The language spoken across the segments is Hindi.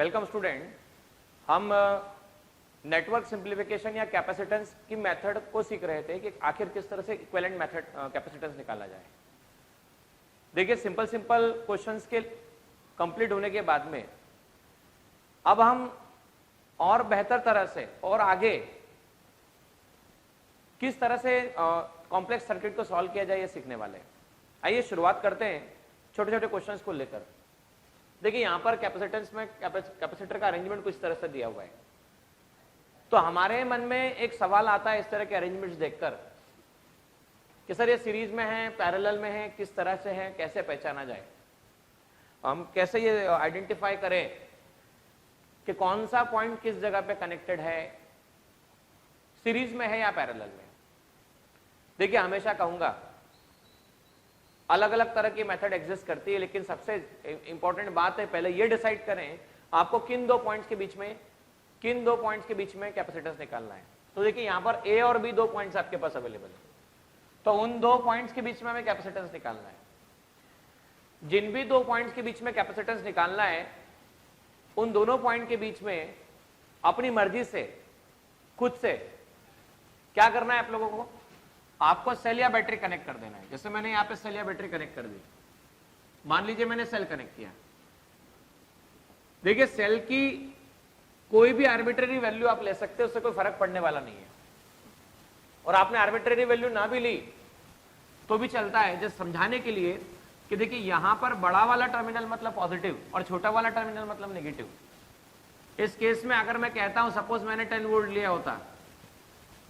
Welcome student. हम नेटवर्क सिंप्लीफिकेशन या कैपेसिटेंस की मेथड को सीख रहे थे कि आखिर किस तरह से इक्विवेलेंट मेथड कैपेसिटेंस निकाला जाए। देखिए सिंपल क्वेश्चंस के कंप्लीट होने के बाद में अब हम और बेहतर तरह से और आगे किस तरह से कॉम्प्लेक्स सर्किट को सॉल्व किया जाए ये सीखने वाले हैं। आइए शुरुआत करते हैं छोटे छोटे क्वेश्चंस को लेकर। देखिए यहां पर कैपेसिटेंस में कैपेसिटर का अरेंजमेंट कुछ तरह से दिया हुआ है, तो हमारे मन में एक सवाल आता है इस तरह के अरेंजमेंट्स देखकर कि सर ये सीरीज में है, पैरेलल में है, किस तरह से है, कैसे पहचाना जाए, हम कैसे ये आइडेंटिफाई करें कि कौन सा पॉइंट किस जगह पे कनेक्टेड है, सीरीज में है या पैरेलल में। देखिए हमेशा कहूंगा अलग अलग तरह की मेथड एग्जिस्ट करती है, लेकिन सबसे इंपॉर्टेंट बात है पहले ये डिसाइड करें आपको किन दो पॉइंट्स के बीच में कैपेसिटेंस निकालना है। तो देखिए यहां पर ए और बी दो पॉइंट्स आपके पास अवेलेबल है, तो उन दो पॉइंट्स के बीच में हमें कैपेसिटेंस निकालना है। जिन भी दो पॉइंट्स के बीच में कैपेसिटेंस निकालना है उन दोनों पॉइंट के बीच में अपनी मर्जी से खुद से क्या करना है आप लोगों को, आपको सेल या बैटरी कनेक्ट कर देना है। जैसे मैंने यहां पे सेल या बैटरी कनेक्ट कर दी, मान लीजिए मैंने सेल कनेक्ट किया। देखिए सेल की कोई भी आर्बिट्रेरी वैल्यू आप ले सकते हो, उससे कोई फर्क पड़ने वाला नहीं है, और आपने आर्बिट्रेरी वैल्यू ना भी ली तो भी चलता है, जस्ट समझाने के लिए कि देखिए यहां पर बड़ा वाला टर्मिनल मतलब पॉजिटिव और छोटा वाला टर्मिनल मतलब नेगेटिव। इस केस में अगर मैं कहता हूं सपोज मैंने 10 वोल्ट लिया होता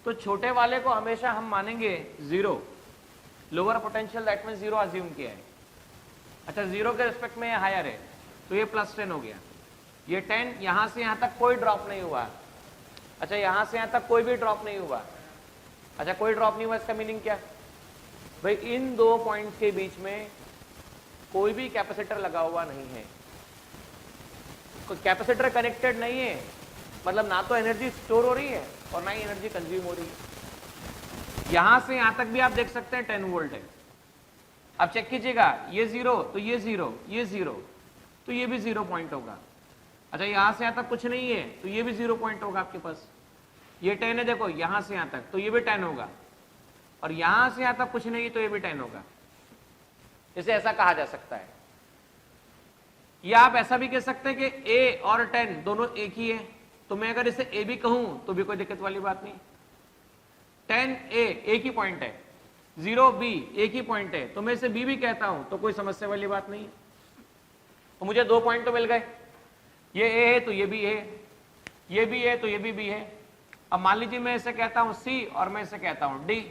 तो छोटे वाले को हमेशा हम मानेंगे 0, lower potential that means 0 assume किया है। अच्छा 0 के रिस्पेक्ट में ये हायर है तो ये +10 हो गया। ये 10 यहां से यहां तक कोई ड्रॉप नहीं हुआ। अच्छा यहां से यहां तक कोई भी ड्रॉप नहीं हुआ। अच्छा कोई ड्रॉप नहीं हुआ, इसका मीनिंग क्या भाई, इन दो पॉइंट्स के बीच में कोई भी कैपेसिटर लगा हुआ नहीं है, कोई कैपेसिटर कनेक्टेड नहीं है, मतलब ना तो एनर्जी स्टोर हो रही है और ना ही एनर्जी कंज्यूम हो रही है। यहां से यहां तक भी आप देख सकते हैं 10 वोल्ट है। अब चेक कीजिएगा, ये 0 तो ये 0, ये 0 तो ये भी 0 पॉइंट होगा। अच्छा यहां से यहां तक कुछ नहीं है तो ये भी 0 पॉइंट होगा आपके पास। ये 10 है, देखो यहां से यहां तक तो ये भी 10 होगा, और यहां से यहां तक कुछ नहीं तो ये भी 10 होगा। इसे ऐसा कहा जा सकता है, या आप ऐसा भी कह सकते हैं कि A और 10 दोनों एक ही है, तो मैं अगर इसे A भी कहूं तो भी कोई दिक्कत वाली बात नहीं। 10A एक ही पॉइंट है, 0B एक ही पॉइंट है, तो मैं इसे B भी कहता हूं तो कोई समस्या वाली बात नहीं है। तो मुझे दो पॉइंट तो मिल गए, ये A है तो ये भी A, ये भी है तो ये भी B है। अब मान लीजिए मैं इसे कहता हूं C और मैं इसे कहता हूं D,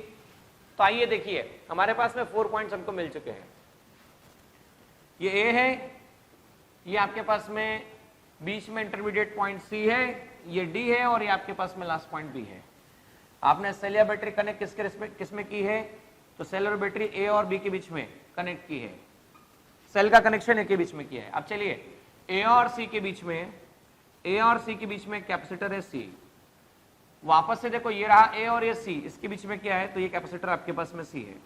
तो आइए देखिए हमारे पास में 4 पॉइंट्स हमको मिल चुके हैं। ये A है, ये आपके पास में बीच में इंटरमीडिएट पॉइंट C है, ये D है, और ये आपके पास में लास्ट पॉइंट B है। आपने सेल या बैटरी कनेक्ट किसमें की है, तो सेल और बैटरी A और B के बीच में कनेक्ट की है। सेल का कनेक्शन A के बीच में किया है। अब चलिए A और C के बीच में कैपेसिटर है C। वापस से देखो ये रहा A और ये C, इसके बीच में क्या है, तो ये कैपेसिटर आपके पास में C है।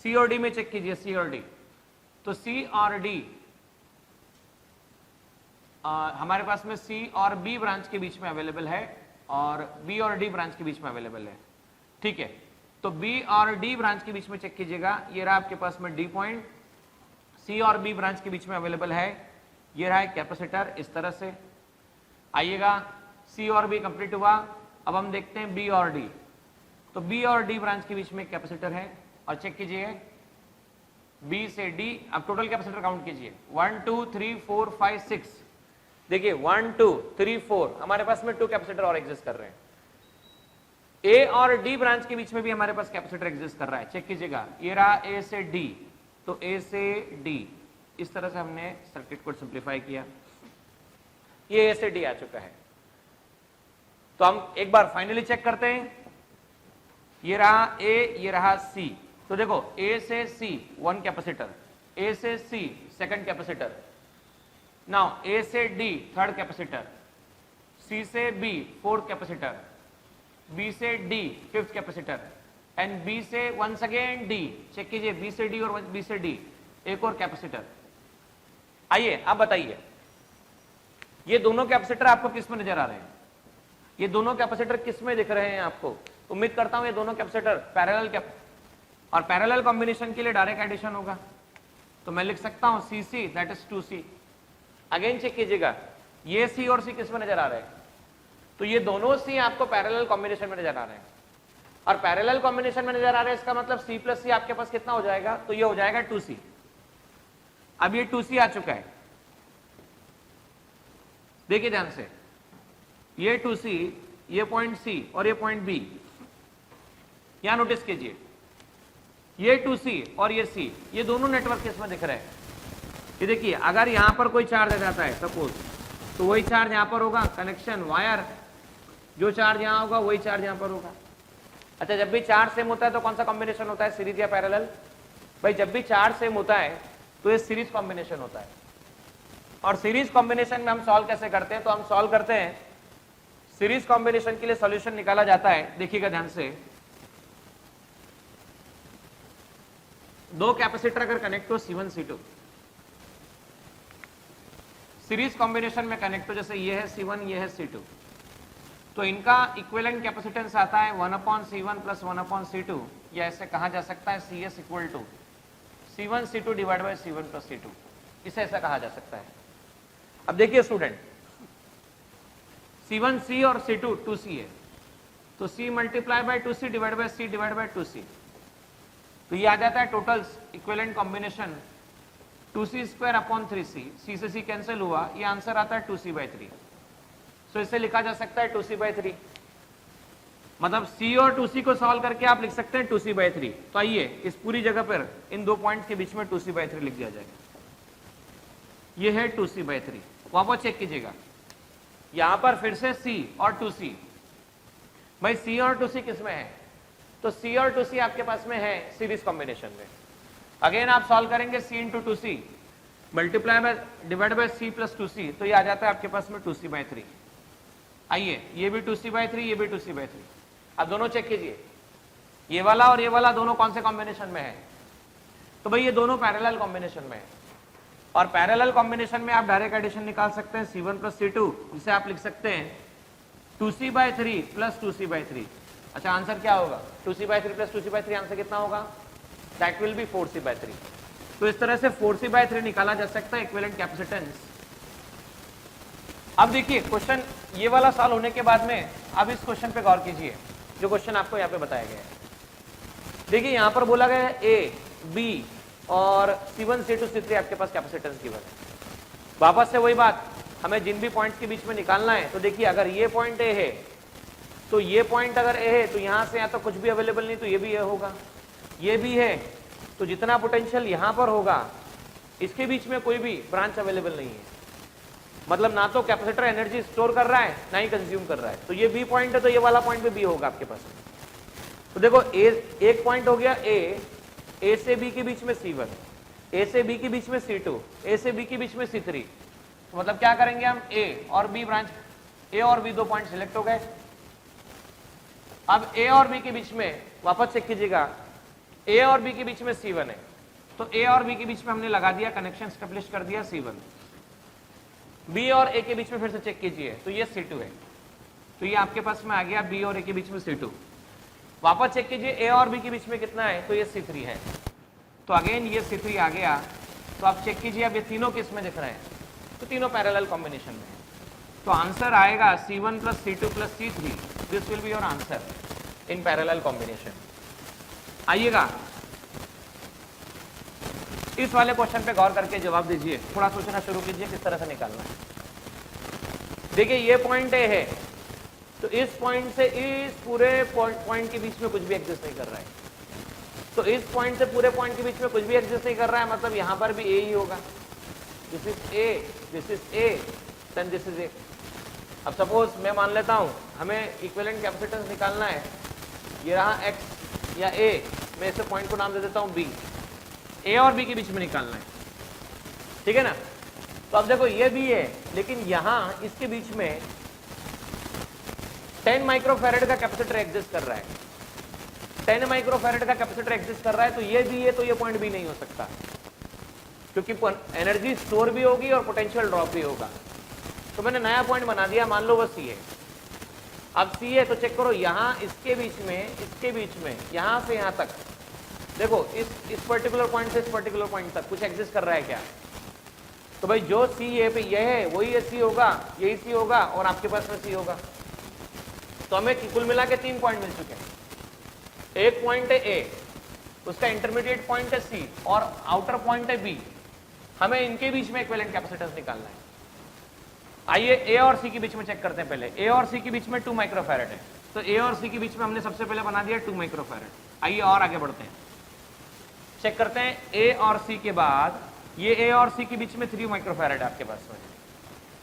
C और D में चेक कीजिए, C और D, तो C और D हमारे पास में C और B ब्रांच के बीच में अवेलेबल है, और B और D ब्रांच के बीच में अवेलेबल है। ठीक है, तो B और D ब्रांच के बीच में चेक कीजिएगा, ये रहा आपके पास में D पॉइंट, C और B ब्रांच के बीच में अवेलेबल है, ये रहा है कैपेसिटर। इस तरह से आइएगा, C और B कंप्लीट हुआ। अब हम देखते हैं B और D, तो B और D ब्रांच के बीच में कैपेसिटर है, और चेक कीजिए B से D, अब टोटल कैपेसिटर काउंट कीजिए, 1 2 3 4 5 6। देखिए 1 2 3 4 हमारे पास में 2 कैपेसिटर और एग्जिस्ट कर रहे हैं। A और D ब्रांच के बीच में भी हमारे पास कैपेसिटर एग्जिस्ट कर रहा है। चेक कीजिएगा, ये रहा A से D, तो A से D, इस तरह से हमने सर्किट को सिंप्लीफाई किया। ये A से D आ चुका है, तो हम एक बार फाइनली चेक करते हैं। ये रहा A, ये रहा C, तो देखो A से C 1 कैपेसिटर, A से C second capacitor, now A से D थर्ड कैपेसिटर, C से B फोर्थ कैपेसिटर, B से D fifth capacitor, and B से वंस अगेन D। चेक कीजिए B से D और B से D एक और कैपेसिटर। आइए अब बताइए ये दोनों कैपेसिटर आपको किस में नजर आ रहे हैं? ये दोनों कैपेसिटर किस में दिख रहे हैं आपको? उम्मीद करता हूं ये दोनों कैपेसिटर पैरेलल कैप, और पैरेलल कॉम्बिनेशन के लिए डायरेक्ट एडिशन होगा, तो मैं लिख सकता हूं CC that is 2C। Again check कीजिएगा, ये C और C किस में नजर आ रहे हैं? तो ये दोनों C आपको पैरेलल कॉम्बिनेशन में नजर आ रहे हैं, और पैरेलल कॉम्बिनेशन में नजर आ रहे हैं, इसका मतलब C प्लस C आपके पास कितना हो जाएगा? तो ये हो जाएगा 2C। अब ये 2C आ चुका है, देखिए ध्यान से, ये 2C, ये पॉइंट C और ये पॉइंट B, यहां नोटिस कीजिए, ये 2C और ये C, ये दोनों नेटवर्क किसमें दिख रहे हैं? ये देखिए, अगर यहां पर कोई चार्ज आ जाता है सपोज, तो वही चार्ज यहां पर होगा, कनेक्शन वायर, जो चार्ज यहां होगा वही चार्ज यहां पर होगा। अच्छा, जब भी चार्ज सेम होता है तो कौन सा कॉम्बिनेशन होता है, सीरीज या पैरेलल? भाई जब भी चार्ज सेम होता है तो ये सीरीज कॉम्बिनेशन होता है। और सीरीज कॉम्बिनेशन में हम सॉल्व कैसे करते हैं? तो हम सॉल्व करते हैं, सीरीज कॉम्बिनेशन के लिए सॉल्यूशन निकाला जाता है, देखिएगा ध्यान से, दो कैपेसिटर अगर कनेक्ट हो C1 C2, सीरीज कॉम्बिनेशन में कनेक्ट हो, जैसे ये है C1 ये है C2, तो इनका इक्विवेलेंट कैपेसिटेंस आता है 1/C1 प्लस 1/C2, या ऐसे कहा जा सकता है CS equal to C1 C2 divide by C1 plus C2, इसे ऐसा कहा जा सकता है। अब देखिए स्टूडेंट, C1 C और C2 2C है, तो C multiply by 2C divide by C divide by 2C, तो ये आ जाता है total equivalent combination 2C square upon 3C, C से C कैंसिल हुआ, ये आंसर आता है 2C/3। सो इसे लिखा जा सकता है 2C/3, मतलब C और 2C को सॉल्व करके आप लिख सकते हैं 2C/3। तो आइए इस पूरी जगह पर इन दो पॉइंट्स के बीच में 2C/3 लिख दिया जाएगा, ये है 2C/3। वापस चेक कीजिएगा, यहां पर फिर से C और 2C, भाई C और 2C किस में है? तो C और 2C आपके पास में है सीरीज कॉम्बिनेशन में। अगेन आप सॉल्व करेंगे C into 2C multiply by divide by C plus 2C, तो ये आ जाता है आपके पास में 2C/3। आइए ये भी 2C/3, ये भी 2C/3। अब दोनों चेक कीजिए, ये वाला और ये वाला दोनों कौन से कॉम्बिनेशन में है? तो भाई ये दोनों पैरेलल कॉम्बिनेशन में है, और पैरेलल कॉम्बिनेशन में आप डायरेक्ट एडिशन निकाल सकते हैं C1 प्लस C2, जिसे आप लिख सकते हैं 2C/3 प्लस 2C/3। अच्छा, आंसर क्या होगा? 2C/3 प्लस 2C/3, आंसर कितना होगा? That will be 4C/3। तो इस तरह से 4C/3 निकाला जा सकता है इक्विवेलेंट कैपेसिटेंस। अब देखिए क्वेश्चन ये वाला सॉल्व होने के बाद में अब इस क्वेश्चन पे गौर कीजिए, जो क्वेश्चन आपको यहाँ पे बताया गया है। देखिए यहाँ पर बोला गया है A, B और C1 C2 C3 आपके पास कैपेसिटेंस गिवन है। वापस से वही बात, हमें जिन भी पॉइंट्स के बीच में निकालना है, तो देखिए अगर ये पॉइंट A है तो ये पॉइंट अगर A है तो यहां से या तो कुछ भी अवेलेबल नहीं, तो ये भी A होगा, ये भी है, तो जितना पोटेंशियल यहां पर होगा इसके बीच में कोई भी ब्रांच अवेलेबल नहीं है, मतलब ना तो कैपेसिटर एनर्जी स्टोर कर रहा है ना ही कंज्यूम कर रहा है। तो ये B पॉइंट है, तो ये वाला पॉइंट भी B होगा आपके पास। तो देखो एक पॉइंट हो गया A से B के बीच में C1, A से B के बीच में C2, A से B के बीच में C3। तो मतलब क्या करेंगे हम, A और B ब्रांच, A और B दो पॉइंट सिलेक्ट हो गए। अब A और B के बीच में वापस चेक कीजिएगा, A और B के बीच में C1 है, तो A और B के बीच में हमने लगा दिया, कनेक्शन स्टेब्लिश कर दिया C1। B और A के बीच में फिर से चेक कीजिए, तो ये C2 है, तो ये आपके पास में आ गया B और A के बीच में C2। वापस चेक कीजिए A और B के बीच में कितना है, तो ये C3 है, तो अगेन ये C3 आ गया। तो आप चेक कीजिए, अब ये तीनों किस में दिख रहे हैं, तो तीनों पैरेलल कॉम्बिनेशन में है, तो आंसर आएगा C1 plus C2 plus C3, this will be your answer in parallel combination. आइएगा इस वाले क्वेश्चन पे गौर करके जवाब दीजिए, थोड़ा सोचना शुरू कीजिए किस तरह से निकालना है। देखिए ये पॉइंट A है, तो इस पॉइंट से इस पूरे पॉइंट के बीच में कुछ भी एग्जिस्ट नहीं कर रहा है, तो इस पॉइंट से पूरे पॉइंट के बीच में कुछ भी एग्जिस्ट नहीं कर रहा है, मतलब यहां पर भी A ही होगा। This is A, this is A, then this is A। अब सपोज मैं मान लेता हूं हमें इक्विवेलेंट कैपेसिटेंस निकालना है, ये रहा X या A, मैं इसे पॉइंट को नाम दे देता हूं B, A और B के बीच में निकालना है, ठीक है ना। तो अब देखो ये भी है, लेकिन यहां इसके बीच में 10 माइक्रोफैरेड का कैपेसिटर एग्जिस्ट कर रहा है, 10 माइक्रोफैरेड का कैपेसिटर एग्जिस्ट कर रहा है, तो ये भी है, तो ये पॉइंट भी नहीं हो सकता, क्योंकि एनर्जी स्टोर भी होगी और पोटेंशियल ड्रॉप भी होगा। तो मैंने नया पॉइंट बना दिया, मान लो वो सी है। अब सी है तो चेक करो यहाँ इसके बीच में यहाँ से यहाँ तक देखो, इस पर्टिकुलर पॉइंट से इस पर्टिकुलर पॉइंट तक कुछ एग्जिस्ट कर रहा है क्या? तो भाई जो सी ए पे ये है वही ये सी होगा, यही सी होगा और आपके पास में सी होगा। तो हमें कुल मिला के 3 पॉइंट मिल चुके हैं। एक पॉइंट है ए, उसका इंटरमीडिएट पॉइंट है सी और आउटर पॉइंट है बी। हमें इनके बीच में इक्विवेलेंट कैपेसिटेंस निकालना है। आइए ए और सी के बीच में चेक करते हैं। पहले ए और सी के बीच में 2 माइक्रोफैरड है, तो ए और सी के बीच में हमने सबसे पहले बना दिया 2 माइक्रोफैरड। आइए और आगे बढ़ते हैं, चेक करते हैं ए और सी के बाद ये ए और सी के बीच में 3 माइक्रोफैरड आपके पास में।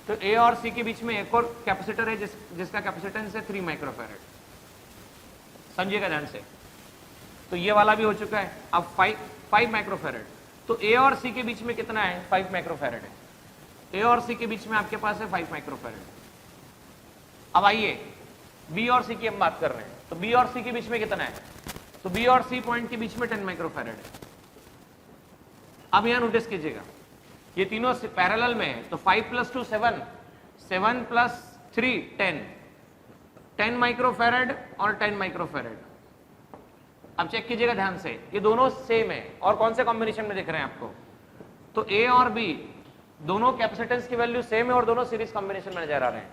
तो ए और सी के बीच में एक और कैपेसिटर है जिसका कैपेसिटेंस है 3 माइक्रोफैरड। समझिएगा ध्यान से। तो ये वाला भी हो चुका है। अब 5 माइक्रोफैरड। तो ए और सी के बीच में कितना है? 5 माइक्रोफैरड है। ए और सी के बीच में आपके पास है 5 माइक्रोफैरड। अब आइए बी और सी की हम बात कर रहे हैं। तो बी और सी के बीच में कितना है? तो बी और सी पॉइंट के बीच में 10 माइक्रोफैरड है। अब यहां नोटिस कीजिएगा ये तीनों पैरेलल में है। तो 5 + 2 7, 7 + 3 10, 10 माइक्रोफैरड और 10 माइक्रोफैरड। अब चेक कीजिएगा ध्यान से, ये दोनों सेम है। और कौन से कॉम्बिनेशन में दिख रहे हैं आपको? तो ए और बी दोनों कैपेसिटेंस की वैल्यू सेम है और दोनों सीरीज कॉम्बिनेशन में नजर आ रहे हैं।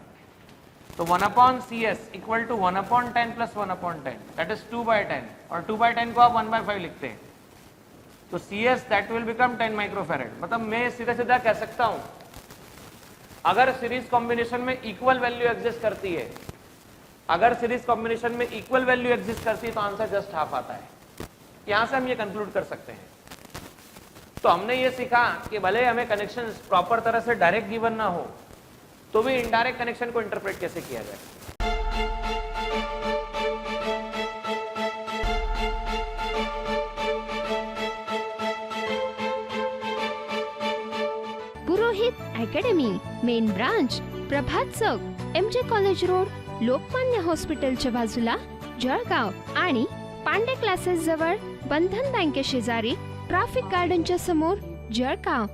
तो 1/CS = 1/10 + 1/10, दैट इज 2/10 और 2/10 को आप 1/5 लिखते हैं। तो CS that will become 10 microfarad. मतलब मैं सीधा सीधा कह सकता हूं अगर सीरीज कॉम्बिनेशन में इक्वल वैल्यू एग्जिस्ट करती है, अगर सीरीज कॉम्बिनेशन में इक्वल वैल्यू एग्जिस्ट करती है तो आंसर जस्ट हाफ आता है। यहां से हम ये कंक्लूड कर सकते हैं। तो हमने ये सीखा कि भले हमें कनेक्शन प्रॉपर तरह से डायरेक्ट गिवन ना हो तो भी इनडायरेक्ट कनेक्शन को इंटरप्रेट कैसे किया जाए। पुरोहित अकॅडमी, मेन ब्रांच प्रभात चौक, MJ कॉलेज रोड, लोकमान्य हॉस्पिटलच्या बाजूला, जळगाव आणि पांडे क्लासेस जवळ, बंधन बँके शेजारी, ट्रॅफिक गार्डनच्या समोर, जळगाव।